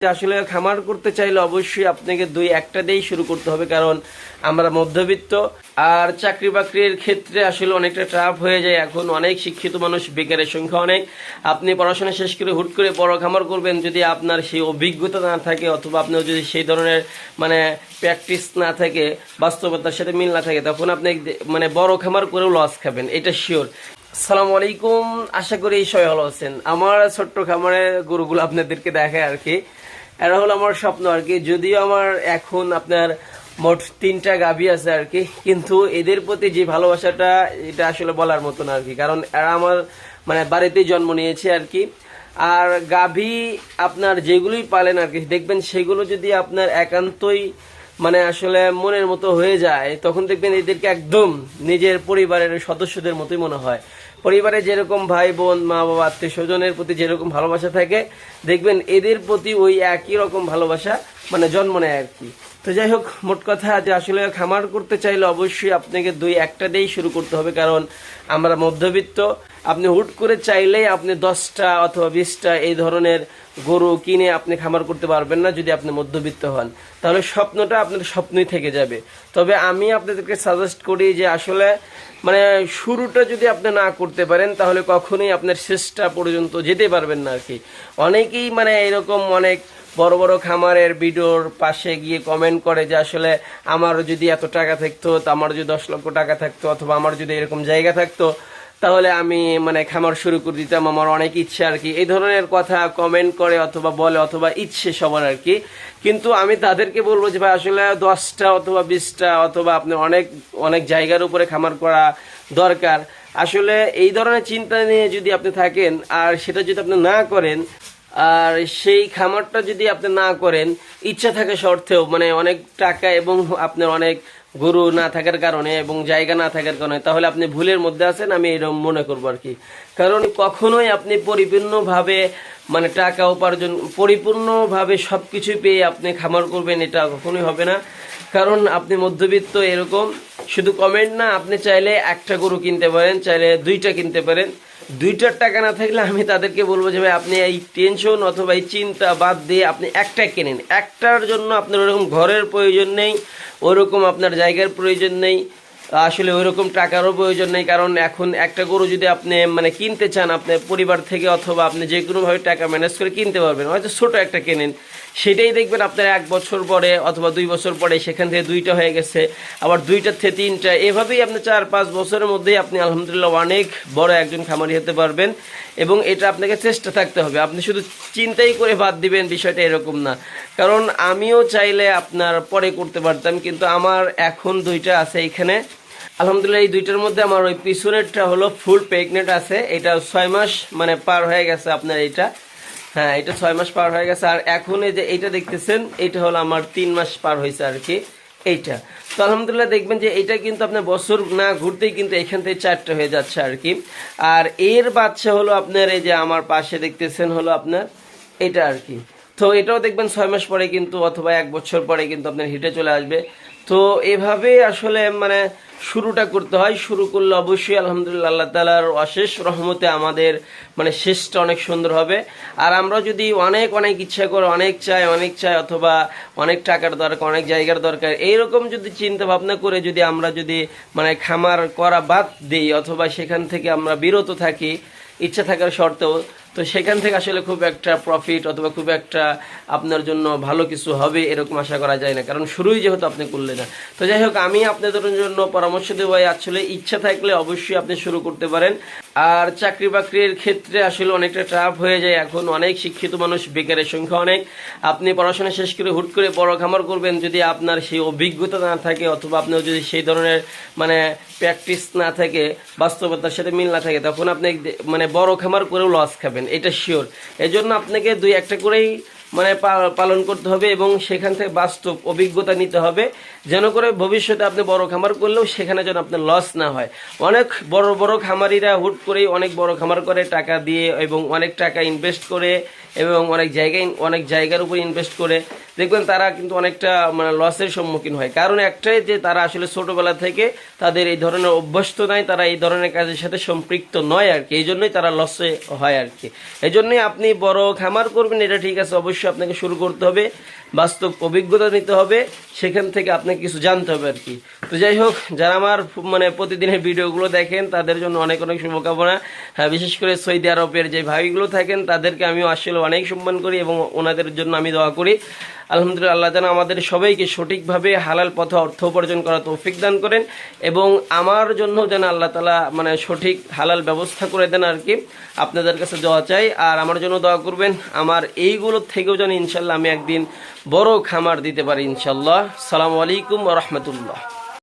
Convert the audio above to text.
আসলে খামার করতে চাইলে অবশ্যই আপনাকে দুই একটা দিয়েই শুরু করতে হবে, কারণ আমরা মধ্যবিত্ত। আর চাকরি বাকরির ক্ষেত্রে আসলে অনেকটা টাফ হয়ে যায়। এখন অনেক শিক্ষিত মানুষ, বেকারের সংখ্যা অনেক। আপনি পড়াশোনা শেষ করে হুট করে বড় খামার করবেন, যদি আপনার সেই অভিজ্ঞতা না থাকে অথবা আপনার যদি সেই ধরনের প্র্যাকটিস না থাকে, বাস্তবতার সাথে মিল না থাকে, তখন আপনি বড় খামার করেও লস খাবেন, এটা শিওর। আসসালামু আলাইকুম, আশা করি সবাই ভালো আছেন। আমার ছোট্ট খামারের গরুগুলো আপনাদেরকে দেখায় আর কি। এরা হলো আমার স্বপ্ন আর কি। যদিও আমার এখন আপনার মোট 3টা গাভী আছে আর কি, কিন্তু এদের প্রতি যে ভালোবাসাটা, এটা আসলে বলার মতো না আর কি। কারণ এরা আমার বাড়িতেই জন্ম নিয়েছে আর কি। আর গাভী আপনার যেগুলোই পালেন আর কি, দেখবেন সেগুলো যদি আপনার একান্তই আসলে মনের মতো হয়ে যায়, তখন দেখবেন এদেরকে একদম নিজের পরিবারের সদস্যদের মতোই মনে হয়। পরিবারে যেরকম ভাই বোন, মা বাবা, আত্মীয় স্বজনের প্রতি যেরকম ভালোবাসা থাকে, দেখবেন এদের প্রতি ওই একই রকম ভালোবাসা জন্ম নেয় আর কি। তো যাই হোক, মোট কথা যে আসলে খামার করতে চাইলে অবশ্যই আপনাকে দুই একটা দিয়েই শুরু করতে হবে, কারণ আমরা মধ্যবিত্ত। আপনি হুট করে চাইলেই আপনি 10টা অথবা 20টা এই ধরনের গরু কিনে আপনি খামার করতে পারবেন না, যদি আপনি মধ্যবিত্ত হন। তাহলে স্বপ্নটা আপনার স্বপ্নই থেকে যাবে। তবে আমি আপনাদেরকে সাজেস্ট করি যে আসলে শুরুটা যদি আপনি না করতে পারেন, তাহলে কখনোই আপনার শেষটা পর্যন্ত যেতে পারবেন না আর কি। অনেকেই এরকম অনেক বড় বড় খামারের ভিডিওর পাশে গিয়ে কমেন্ট করে যে আসলে আমার যদি এত টাকা থাকতো, আমার যদি 10 লক্ষ টাকা থাকতো, অথবা আমার যদি এরকম জায়গা থাকতো, তাহলে আমি খামার শুরু করে দিতাম, আমার অনেক ইচ্ছে আর কি। এই ধরনের কথা কমেন্ট করে অথবা বলে, অথবা ইচ্ছে সবার আর কি। কিন্তু আমি তাদেরকে বলবো যে ভাই, আসলে 10টা অথবা 20টা অথবা আপনি অনেক অনেক জায়গার উপরে খামার করা দরকার। আসলে এই ধরনের চিন্তা নিয়ে যদি আপনি থাকেন, আর সেটা যদি আপনি না করেন, আর সেই খামারটা যদি আপনি না করেন, ইচ্ছা থাকা সত্ত্বেও অনেক টাকা এবং আপনার অনেক গরু না থাকার কারণে এবং জায়গা না থাকার কারণে, তাহলে আপনি ভুলের মধ্যে আছেন, আমি এরকম মনে করবো আর কি। কারণ কখনোই আপনি পরিপূর্ণভাবে টাকা উপার্জন, পরিপূর্ণভাবে সবকিছু পেয়ে আপনি খামার করবেন, এটা কখনোই হবে না। কারণ আপনি মধ্যবিত্ত, এরকম শুধু কমেন্ট না, আপনি চাইলে একটা গরু কিনতে পারেন, চাইলে 2টা কিনতে পারেন। 2টার টাকা না থাকলে আমি তাদেরকে বলবো যে ভাই, আপনি এই টেনশন অথবা এই চিন্তা বাদ দিয়ে আপনি একটা কেনেন। একটার জন্য আপনার ওরকম ঘরের প্রয়োজন নেই, ওরকম আপনার জায়গার প্রয়োজন নেই, আসলে ওইরকম টাকারও প্রয়োজন নেই। কারণ এখন একটা গরু যদি আপনি কিনতে চান আপনার পরিবার থেকে, অথবা আপনি যে কোনোভাবে টাকা ম্যানেজ করে কিনতে পারবেন, হয়তো ছোট একটা কেনেন, সেটাই দেখবেন আপনার 1 বছর পরে অথবা 2 বছর পরে সেখান থেকে 2টা হয়ে গেছে, আবার 2টার থেকে 3টা, এভাবেই আপনি 4-5 বছরের মধ্যেই আপনি আলহামদুলিল্লাহ অনেক বড় একজন খামারি হতে পারবেন। এবং এটা আপনাকে চেষ্টা থাকতে হবে, আপনি শুধু চিন্তাই করে বাদ দিবেন, বিষয়টা এরকম না। কারণ আমিও চাইলে আপনার পরে করতে পারতাম, কিন্তু আমার এখন 2টা আছে এখানে আলহামদুলিল্লাহ। এই 2টার মধ্যে আমার ওই পিছনেরটা হলো ফুল প্রেগনেন্ট আছে, এটা 6 মাস পার হয়ে গেছে আপনার এইটা। হ্যাঁ, এটা 6 মাস পার হয়ে গেছে। আর এখন এই যে এইটা দেখতেছেন, এইটা হলো আমার 3 মাস পার হয়েছে আর কি এইটা। তো আলহামদুলিল্লাহ দেখবেন যে এইটা কিন্তু আপনার বছর না ঘুরতেই কিন্তু এখান থেকে 4টা হয়ে যাচ্ছে আর কি। আর এর বাচ্চা হলো আপনার এই যে আমার পাশে দেখতেছেন হলো আপনার এটা আর কি। তো এটাও দেখবেন 6 মাস পরে কিন্তু, অথবা 1 বছর পরে কিন্তু আপনার হিটে চলে আসবে। তো এভাবে আসলে শুরুটা করতে হয়। শুরু করলে অবশ্যই আলহামদুলিল্লাহ আল্লাহ তাআলার অশেষ রহমতে আমাদের শেষটা অনেক সুন্দর হবে। আর আমরা যদি অনেক অনেক ইচ্ছা করে অনেক চাই অথবা অনেক টাকার দরকার, অনেক জায়গার দরকার, এইরকম যদি চিন্তা ভাবনা করে যদি আমরা যদি খামার করা বাদ দিই, অথবা সেখান থেকে আমরা বিরত থাকি ইচ্ছা থাকার শর্তেও, তো সেখান থেকে আসলে খুব একটা প্রফিট অথবা খুব একটা আপনার জন্য ভালো কিছু হবে এরকম আশা করা যায় না, কারণ শুরুই যেহেতু আপনি করলেন না। তো যাই হোক, আমি আপনাদের জন্য পরামর্শ দেবো, আসলে ইচ্ছা থাকলে অবশ্যই আপনি শুরু করতে পারেন। আর চাকরি বাকরির ক্ষেত্রে আসলে অনেকটা টাফ হয়ে যায়। এখন অনেক শিক্ষিত মানুষ, বেকারের সংখ্যা অনেক। আপনি পড়াশোনা শেষ করে হুট করে বড় খামার করবেন, যদি আপনার সেই অভিজ্ঞতা না থাকে অথবা আপনার যদি সেই ধরনের প্র্যাকটিস না থাকে, বাস্তবতার সাথে মিল না থাকে, তখন আপনি বড় খামার করেও লস খাবেন, এটা শিওর। এই জন্য আপনাকে দুই একটা করেই পালন করতে হবে এবং সেখান থেকে বাস্তব অভিজ্ঞতা নিতে হবে, যেন করে ভবিষ্যতে আপনি বড় খামার করলেও সেখানে যেন আপনার লস না হয়। অনেক বড় বড় খামারিরা হুট করেই অনেক বড় খামার করে টাকা দিয়ে এবং অনেক টাকা ইনভেস্ট করে এবং অনেক জায়গার উপর ইনভেস্ট করে দেখবেন তারা কিন্তু অনেকটা মানে লসের সম্মুখীন হয়। কারণ একটাই যে তারা আসলে ছোটবেলা থেকে তাদের এই ধরনের অভ্যস্ত নাই, তারা এই ধরনের কাজের সাথে সম্পৃক্ত নয় আর কি, এই জন্যই তারা লসে হয় আর কি। এই জন্যই আপনি বড় খামার করবেন এটা ঠিক আছে, অবশ্যই আপনাকে শুরু করতে হবে, বাস্তব অভিজ্ঞতা নিতে হবে, সেখান থেকে আপনাকে কিছু জানতে হবে আর কি। তো যাই হোক, যারা আমার মানে প্রতিদিনের ভিডিওগুলো দেখেন তাদের জন্য অনেক অনেক শুভকামনা। বিশেষ করে সৌদি আরবের যে ভাইগুলো থাকেন তাদেরকে আমিও আসলে অনেক সম্মান করি এবং ওনাদের জন্য আমি দোয়া করি। আলহামদুলিল্লাহ, আল্লাহ যেন আমাদের সবাইকে সঠিকভাবে হালাল পথে অর্থ উপার্জন করার তৌফিক দান করেন এবং আমার জন্য যেন আল্লাহ তাআলা মানে সঠিক হালাল ব্যবস্থা করে দেন আর কি। আপনাদের কাছে দোয়া চাই, আর আমার জন্য দোয়া করবেন আমার এইগুলোর থেকেও যেন ইনশাল্লাহ আমি একদিন বড় খামার দিতে পারি ইনশাল্লাহ। আসসালামু আলাইকুম ওয়া রাহমাতুল্লাহ।